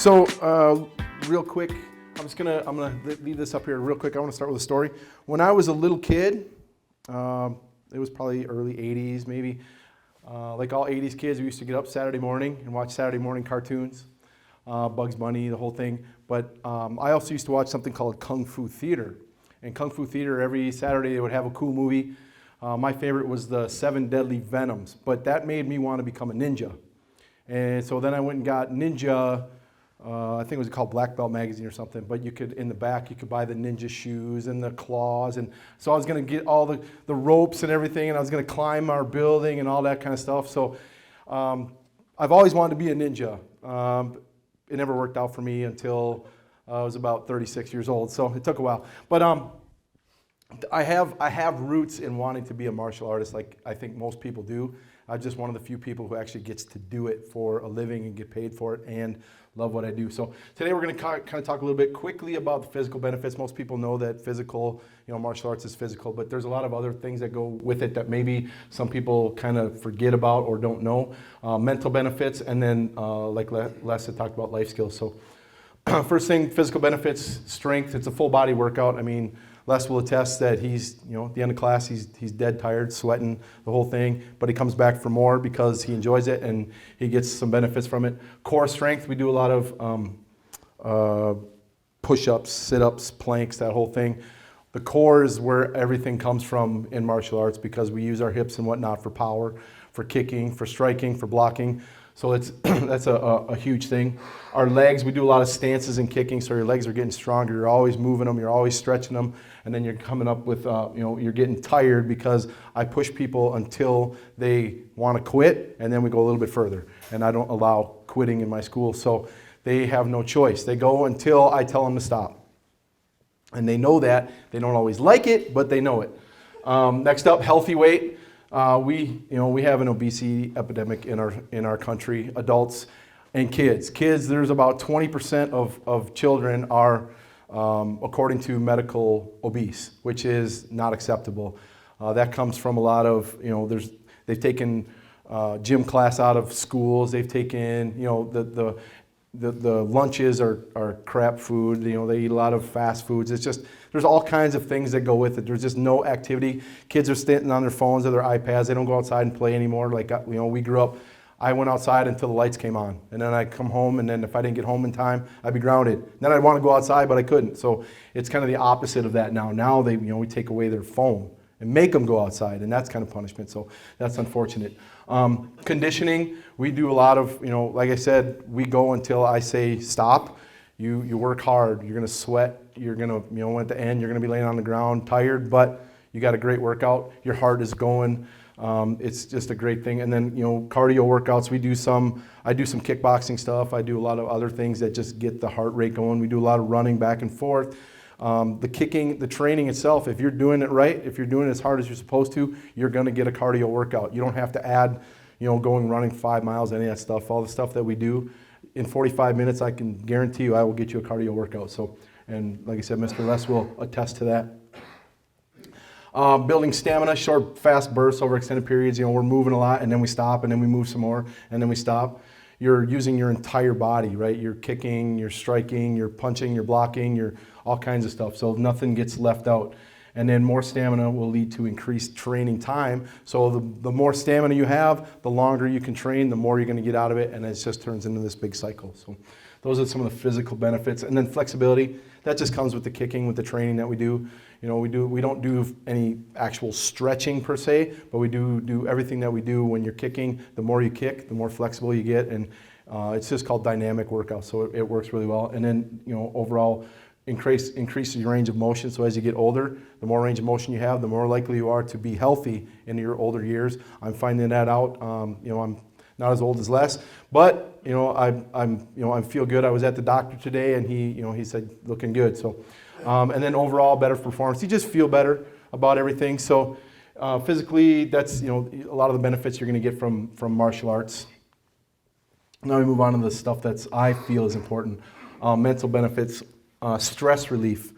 Real quick, I'm gonna leave this up here real quick. I want to start with a story. When I was a little kid, it was probably early 80s maybe. Like all 80s kids, we used to get up Saturday morning and watch Saturday morning cartoons, Bugs Bunny, the whole thing. But I also used to watch something called Kung Fu Theater. And Kung Fu Theater, every Saturday they would have a cool movie. My favorite was the 7 Deadly Venoms, but that made me want to become a ninja. And so then I went and got Ninja, I think it was called Black Belt Magazine or something, but you could, in the back, you could buy the ninja shoes and the claws. And so I was going to get all the ropes and everything, and I was going to climb our building and all that kind of stuff. So I've always wanted to be a ninja. It never worked out for me until I was about 36 years old, so it took a while. But I have roots in wanting to be a martial artist, like I think most people do. I'm just one of the few people who actually gets to do it for a living and get paid for it and love what I do. So today we're going to kind of talk a little bit quickly about the physical benefits. Most people know that physical, martial arts is physical, but there's a lot of other things that go with it that maybe some people kind of forget about or don't know. Mental benefits, and then like Les had talked about, life skills. So first thing, physical benefits, strength. It's a full body workout. I mean, Les will attest that he's, at the end of class, he's dead tired, sweating, the whole thing, but he comes back for more because he enjoys it and he gets some benefits from it. Core strength, we do a lot of push-ups, sit-ups, planks, that whole thing. The core is where everything comes from in martial arts because we use our hips and whatnot for power, for kicking, for striking, for blocking. So that's a huge thing. Our legs, we do a lot of stances and kicking, so your legs are getting stronger. You're always moving them, you're always stretching them, and then you're coming up with, you're getting tired because I push people until they want to quit, and then we go a little bit further. And I don't allow quitting in my school, so they have no choice. They go until I tell them to stop. And they know that. They don't always like it, but they know it. Next up, healthy weight. We have an obesity epidemic in our country, adults and kids. Kids, there's about 20% of children are, according to medical, obese, which is not acceptable. That comes from a lot of, they've taken gym class out of schools. They've taken, the lunches are crap food. They eat a lot of fast foods. It's just, there's all kinds of things that go with it. There's just no activity. Kids are sitting on their phones or their iPads. They don't go outside and play anymore. Like, we grew up, I went outside until the lights came on. And then I'd come home, and then if I didn't get home in time, I'd be grounded. Then I'd want to go outside, but I couldn't. So it's kind of the opposite of that now. Now we take away their phone and make them go outside, and that's kind of punishment. So that's unfortunate. Conditioning, we do a lot of, like I said, we go until I say stop. You work hard, you're gonna sweat, you're gonna, at the end, you're gonna be laying on the ground tired, but you got a great workout, your heart is going, it's just a great thing. And then, cardio workouts, I do some kickboxing stuff, I do a lot of other things that just get the heart rate going. We do a lot of running back and forth. The kicking, the training itself, if you're doing it right, if you're doing it as hard as you're supposed to, you're gonna get a cardio workout. You don't have to add, going running 5 miles, any of that stuff. All the stuff that we do, in 45 minutes, I can guarantee you I will get you a cardio workout. So, and like I said, Mr. Les will attest to that. Building stamina, short, fast bursts over extended periods. We're moving a lot, and then we stop, and then we move some more, and then we stop. You're using your entire body, right? You're kicking, you're striking, you're punching, you're blocking, you're all kinds of stuff. So nothing gets left out. And then more stamina will lead to increased training time. So the more stamina you have, the longer you can train, the more you're going to get out of it, and it just turns into this big cycle. So those are some of the physical benefits. And then flexibility, that just comes with the kicking, with the training that we do. We don't do any actual stretching per se, but we do everything that we do when you're kicking. The more you kick, the more flexible you get, and it's just called dynamic workout. So it works really well. And then overall, increases your range of motion. So as you get older, the more range of motion you have, the more likely you are to be healthy in your older years. I'm finding that out. I'm not as old as Les, but I feel good. I was at the doctor today, and he said looking good. So, and then overall better performance. You just feel better about everything. So physically, that's a lot of the benefits you're going to get from martial arts. Now we move on to the stuff I feel is important. Mental benefits. Stress relief.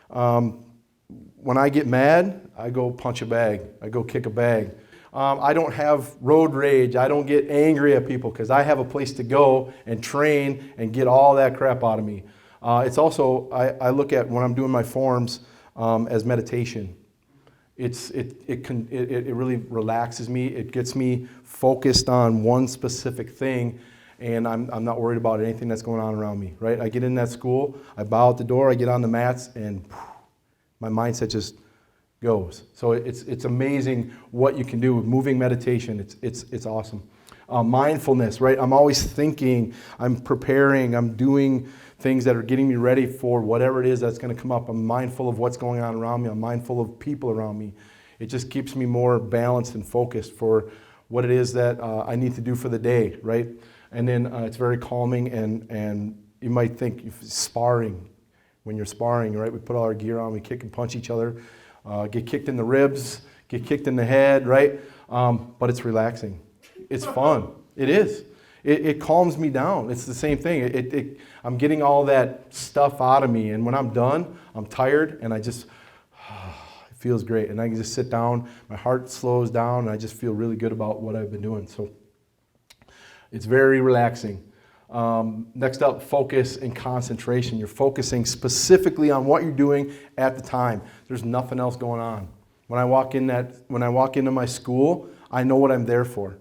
When I get mad, I go punch a bag. I go kick a bag. I don't have road rage. I don't get angry at people because I have a place to go and train and get all that crap out of me. It's also, I look at when I'm doing my forms as meditation. It really relaxes me. It gets me focused on one specific thing, and I'm not worried about anything that's going on around me, right? I get in that school, I bow at the door, I get on the mats, and my mindset just goes. So it's amazing what you can do with moving meditation. It's awesome. Mindfulness, right? I'm always thinking, I'm preparing, I'm doing things that are getting me ready for whatever it is that's going to come up. I'm mindful of what's going on around me. I'm mindful of people around me. It just keeps me more balanced and focused for what it is that I need to do for the day, right? And then it's very calming, and you might think sparring. When you're sparring, right? We put all our gear on, we kick and punch each other, get kicked in the ribs, get kicked in the head, right? But it's relaxing. It's fun. It is. It calms me down. It's the same thing. I'm getting all that stuff out of me, and when I'm done, I'm tired, and it feels great. And I can just sit down, my heart slows down, and I just feel really good about what I've been doing. So it's very relaxing. Next up, focus and concentration. You're focusing specifically on what you're doing at the time. There's nothing else going on. When I walk into my school, I know what I'm there for.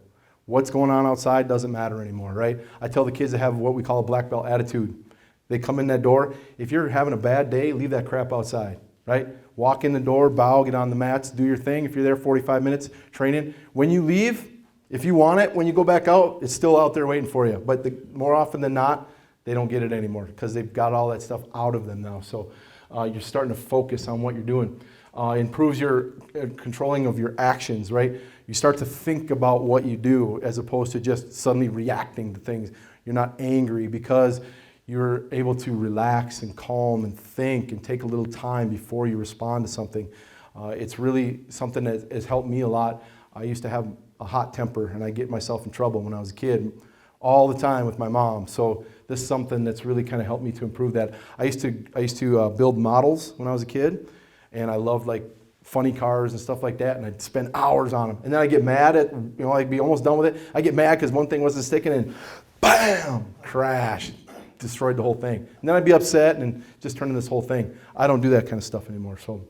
What's going on outside doesn't matter anymore, right? I tell the kids to have what we call a black belt attitude. They come in that door. If you're having a bad day, leave that crap outside, right? Walk in the door, bow, get on the mats, do your thing. If you're there 45 minutes training, when you leave, if you want it, when you go back out, it's still out there waiting for you. But more often than not, they don't get it anymore because they've got all that stuff out of them now. So you're starting to focus on what you're doing. Improves your controlling of your actions, right? You start to think about what you do as opposed to just suddenly reacting to things. You're not angry because you're able to relax and calm and think and take a little time before you respond to something. It's really something that has helped me a lot. I used to have a hot temper, and I get myself in trouble when I was a kid all the time with my mom. So this is something that's really kind of helped me to improve that. I used to build models when I was a kid, and I loved like funny cars and stuff like that, and I'd spend hours on them. And then I get mad at, I'd be almost done with it. I get mad because one thing wasn't sticking, and bam, crash, destroyed the whole thing. And then I'd be upset and just turn into this whole thing. I don't do that kind of stuff anymore. So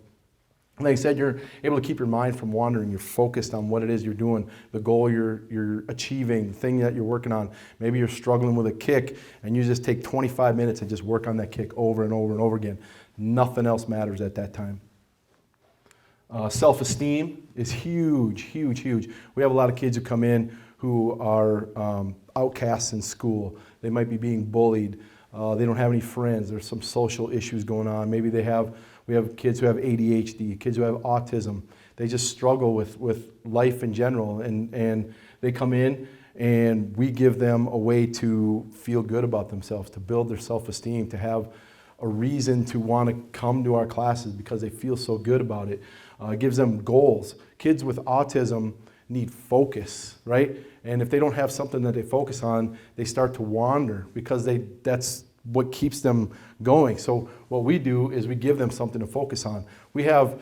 like I said, you're able to keep your mind from wandering. You're focused on what it is you're doing, the goal you're achieving, the thing that you're working on. Maybe you're struggling with a kick, and you just take 25 minutes and just work on that kick over and over and over again. Nothing else matters at that time. Self-esteem is huge, huge, huge. We have a lot of kids who come in who are outcasts in school. They might be being bullied. They don't have any friends. There's some social issues going on. Maybe we have kids who have ADHD, kids who have autism. They just struggle with life in general, and they come in, and we give them a way to feel good about themselves, to build their self-esteem, to have a reason to want to come to our classes because they feel so good about it. It gives them goals. Kids with autism need focus, right? And if they don't have something that they focus on, they start to wander because that's what keeps them going. So what we do is we give them something to focus on. We have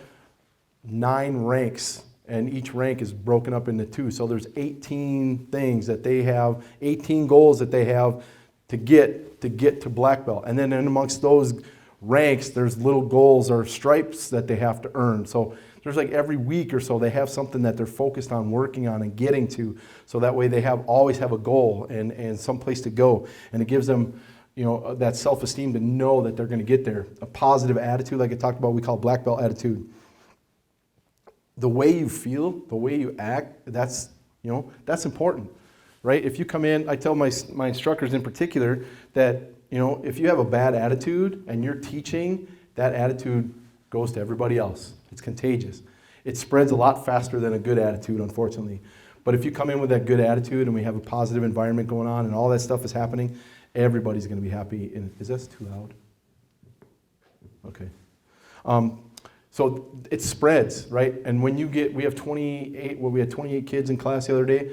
9 ranks, and each rank is broken up into 2. So there's 18 things that they have, 18 goals that they have to get to black belt. And then in amongst those ranks, there's little goals or stripes that they have to earn. So there's like every week or so they have something that they're focused on working on and getting to, so that way they always have a goal and some place to go. And it gives them that self-esteem to know that they're going to get there. A positive attitude, like I talked about, we call black belt attitude. The way you feel, the way you act, that's important, right? If you come in, I tell my instructors in particular that, if you have a bad attitude and you're teaching, that attitude goes to everybody else. It's contagious. It spreads a lot faster than a good attitude, unfortunately. But if you come in with that good attitude and we have a positive environment going on and all that stuff is happening, everybody's going to be happy. Is this too loud? Okay. So it spreads, right? And when we had 28 kids in class the other day,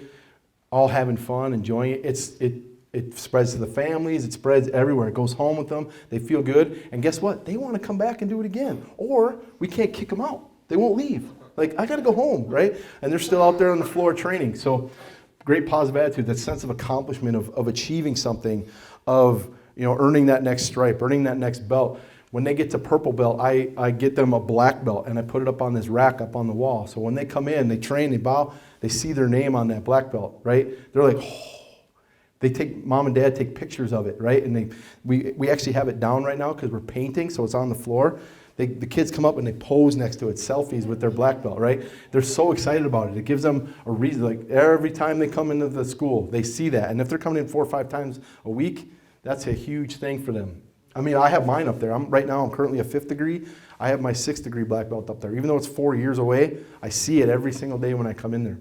all having fun, enjoying it. It spreads to the families, it spreads everywhere. It goes home with them, they feel good, and guess what? They want to come back and do it again. Or we can't kick them out. They won't leave. Like, I got to go home, right? And they're still out there on the floor training. So great positive attitude, that sense of accomplishment of achieving something, of earning that next stripe, earning that next belt. When they get to purple belt, I get them a black belt, and I put it up on this rack up on the wall. So when they come in, they train, they bow, they see their name on that black belt, right? They're like, oh. Mom and Dad take pictures of it, right? And we actually have it down right now because we're painting, so it's on the floor. The kids come up and they pose next to it, selfies with their black belt, right? They're so excited about it. It gives them a reason. Like, every time they come into the school, they see that. And if they're coming in 4 or 5 times a week, that's a huge thing for them. I mean, I have mine up there. Right now I'm currently a 5th degree. I have my 6th degree black belt up there. Even though it's 4 years away, I see it every single day when I come in there.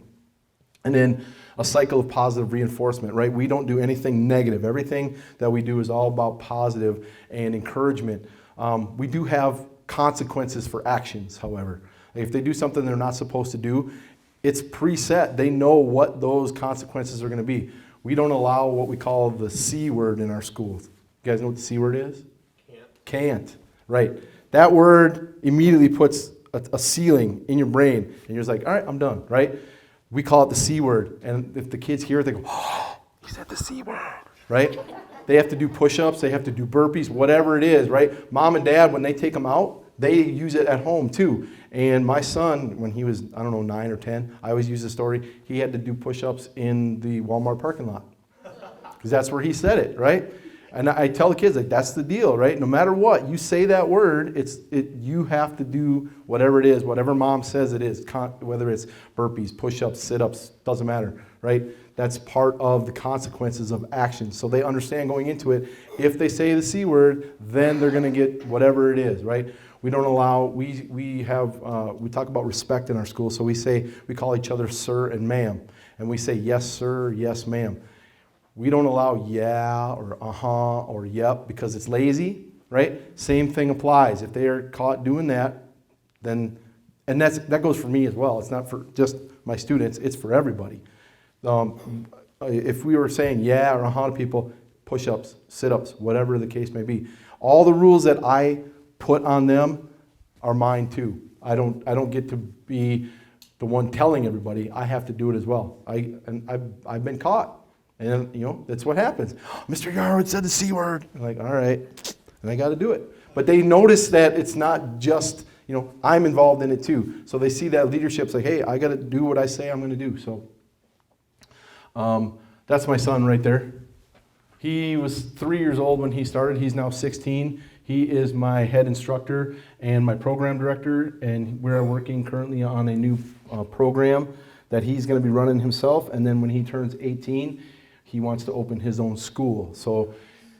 And then a cycle of positive reinforcement, right? We don't do anything negative. Everything that we do is all about positive and encouragement. We do have consequences for actions, however. If they do something they're not supposed to do, it's preset. They know what those consequences are going to be. We don't allow what we call the C word in our schools. You guys know what the C word is? Can't. Right. That word immediately puts a ceiling in your brain, and you're just like, all right, I'm done, right? We call it the C word, and if the kids hear it, they go, oh, he said the C word, right? They have to do push-ups, they have to do burpees, whatever it is, right? Mom and Dad, when they take them out, they use it at home too. And my son, when he was, 9 or 10, I always use the story, he had to do push-ups in the Walmart parking lot, because that's where he said it, right? And I tell the kids, like, that's the deal, right? No matter what, you say that word, you have to do whatever it is, whatever mom says it is, whether it's burpees, push-ups, sit-ups, doesn't matter, right? That's part of the consequences of action. So they understand going into it, if they say the C word, then they're going to get whatever it is, right? We don't allow, we talk about respect in our school, so we call each other sir and ma'am, and we say yes sir, yes ma'am. We don't allow yeah or uh-huh or yep because it's lazy, right? Same thing applies. If they are caught doing that, then, and that goes for me as well. It's not for just my students, it's for everybody. If we were saying yeah or uh-huh to people, push-ups, sit-ups, whatever the case may be, all the rules that I put on them are mine too. I don't get to be the one telling everybody. I have to do it as well. I've been caught. And that's what happens. Mr. Yarwood said the C word. I'm like, all right, and I got to do it. But they notice that it's not just, I'm involved in it too. So they see that leadership's like, hey, I got to do what I say I'm going to do. So that's my son right there. He was 3 years old when he started. He's now 16. He is my head instructor and my program director, and we're working currently on a new program that he's going to be running himself. And then when he turns 18, he wants to open his own school. So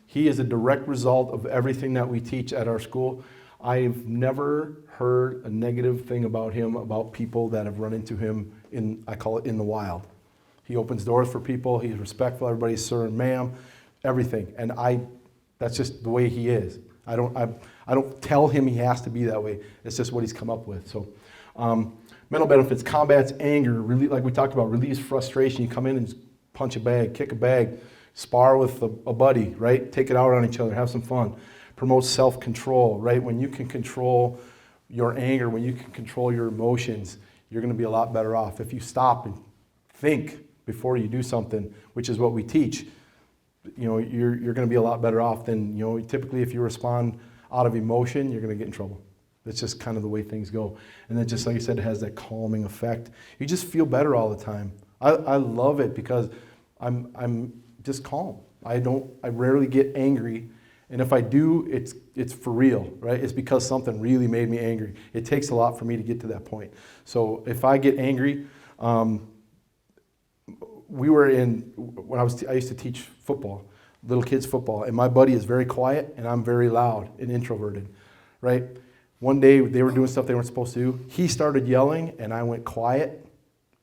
he is a direct result of everything that we teach at our school. I've never heard a negative thing about him, about people that have run into him I call it in the wild. He opens doors for people. He's respectful. Everybody's sir and ma'am, everything. And that's just the way he is. I don't tell him he has to be that way. It's just what he's come up with. So mental benefits, combats anger, like we talked about, release frustration. You come in and punch a bag, kick a bag, spar with a buddy, right? Take it out on each other, have some fun. Promotes self-control, right? When you can control your anger, when you can control your emotions, you're going to be a lot better off. If you stop and think before you do something, which is what we teach, you're going to be a lot better off than, typically if you respond out of emotion, you're going to get in trouble. That's just kind of the way things go. And then just like I said, it has that calming effect. You just feel better all the time. I love it because I'm just calm. I rarely get angry, and if I do, it's for real, right? It's because something really made me angry. It takes a lot for me to get to that point. So if I get angry, I used to teach football, little kids football, and my buddy is very quiet, and I'm very loud and introverted, right? One day they were doing stuff they weren't supposed to do. He started yelling, and I went quiet.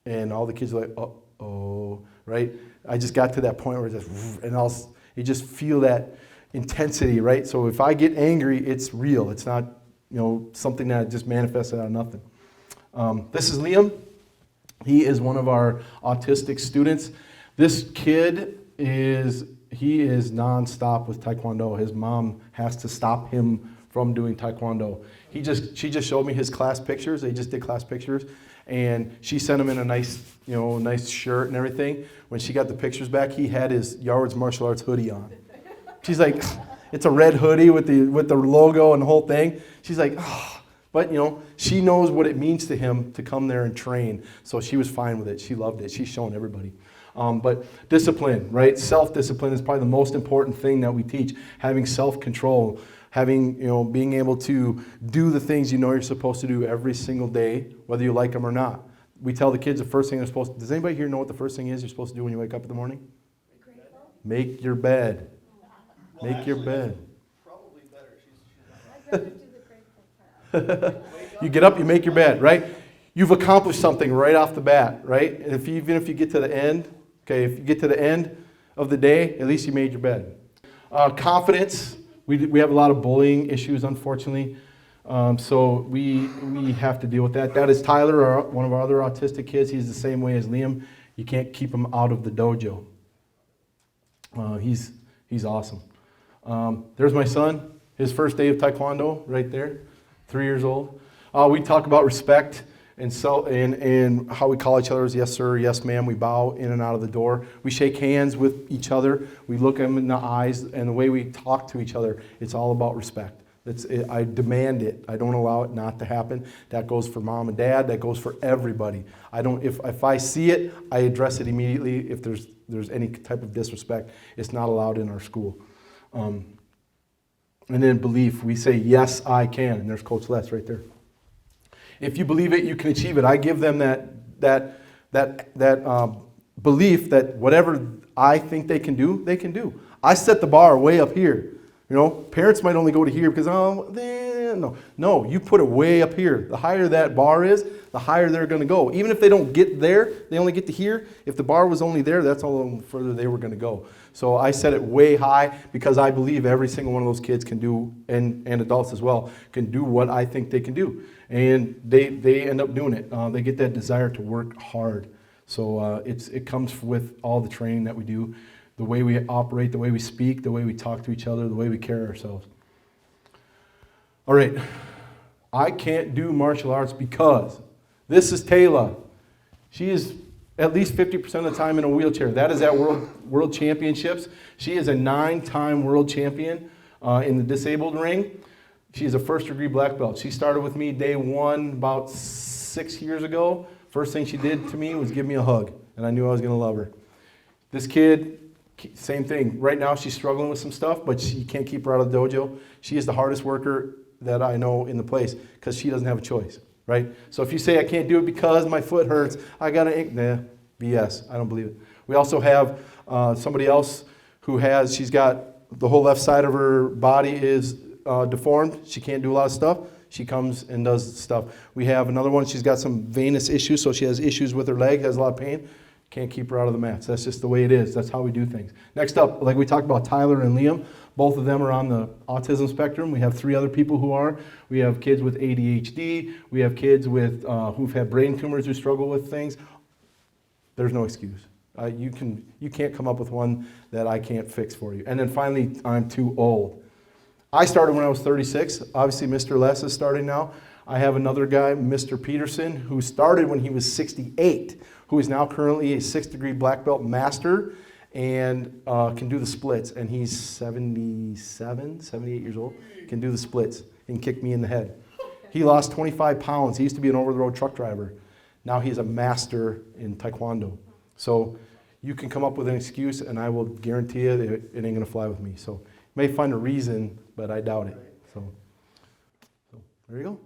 And all the kids were like, uh-oh, right? I just got to that point where you just feel that intensity, right? So if I get angry, it's real. It's not, something that just manifests out of nothing. This is Liam. He is one of our autistic students. This kid is nonstop with Taekwondo. His mom has to stop him from doing Taekwondo. She just showed me his class pictures. They just did class pictures, and she sent him in a nice, nice shirt and everything. When she got the pictures back, he had his Yarwood's martial arts hoodie on. She's like, it's a red hoodie with the logo and the whole thing. She's like, oh. But she knows what it means to him to come there and train. So she was fine with it. She loved it. She's shown everybody. But discipline, right? Self-discipline is probably the most important thing that we teach. Having self-control, having, being able to do the things you're supposed to do every single day, whether you like them or not. We tell the kids the first thing they're supposed to, does anybody here know what the first thing is you're supposed to do when you wake up in the morning? Make your bed. Make your bed. Probably better. You get up, you make your bed, right? You've accomplished something right off the bat, right? And even if you get to the end, okay, if you get to the end of the day, at least you made your bed. Confidence. We have a lot of bullying issues, unfortunately. So we have to deal with that. That is Tyler, one of our other autistic kids. He's the same way as Liam. You can't keep him out of the dojo. He's awesome. There's my son, his first day of Taekwondo, right there, 3 years old. We talk about respect and how we call each other as yes sir, yes ma'am. We bow in and out of the door. We shake hands with each other. We look them in the eyes, and the way we talk to each other, it's all about respect. I demand it. I don't allow it not to happen. That goes for mom and dad. That goes for everybody. If I see it, I address it immediately. If there's any type of disrespect, it's not allowed in our school. And then belief, we say, yes, I can. And there's Coach Les right there. If you believe it, you can achieve it. I give them that belief that whatever I think they can do, they can do. I set the bar way up here. Parents might only go to here because, no, you put it way up here. The higher that bar is, the higher they're going to go. Even if they don't get there, they only get to here. If the bar was only there, that's all the further they were going to go. So I set it way high because I believe every single one of those kids can do, and adults as well, can do what I think they can do. And they end up doing it. They get that desire to work hard. So it comes with all the training that we do, the way we operate, the way we speak, the way we talk to each other, the way we carry ourselves. All right, I can't do martial arts because this is Taylor. She is at least 50% of the time in a wheelchair. That is at World Championships. She is a 9-time world champion in the disabled ring. She is a first-degree black belt. She started with me day one about 6 years ago. First thing she did to me was give me a hug, and I knew I was going to love her. This kid, same thing. Right now she's struggling with some stuff, but you can't keep her out of the dojo. She is the hardest worker that I know in the place because she doesn't have a choice, right? So if you say I can't do it because my foot hurts, I got to, BS. I don't believe it. We also have somebody else she's got the whole left side of her body is deformed. She can't do a lot of stuff. She comes and does stuff. We have another one. She's got some venous issues, so she has issues with her leg, has a lot of pain. Can't keep her out of the mats. That's just the way it is. That's how we do things. Next up, like we talked about Tyler and Liam, both of them are on the autism spectrum. We have 3 other people who are. We have kids with ADHD. We have kids with who've had brain tumors who struggle with things. There's no excuse. You can't come up with one that I can't fix for you. And then finally, I'm too old. I started when I was 36. Obviously, Mr. Les is starting now. I have another guy, Mr. Peterson, who started when he was 68, who is now currently a 6th-degree black belt master and can do the splits. And he's 78 years old, can do the splits and kick me in the head. He lost 25 pounds. He used to be an over-the-road truck driver. Now he's a master in Taekwondo. So you can come up with an excuse, and I will guarantee you it ain't going to fly with me. So you may find a reason, but I doubt it. So there you go.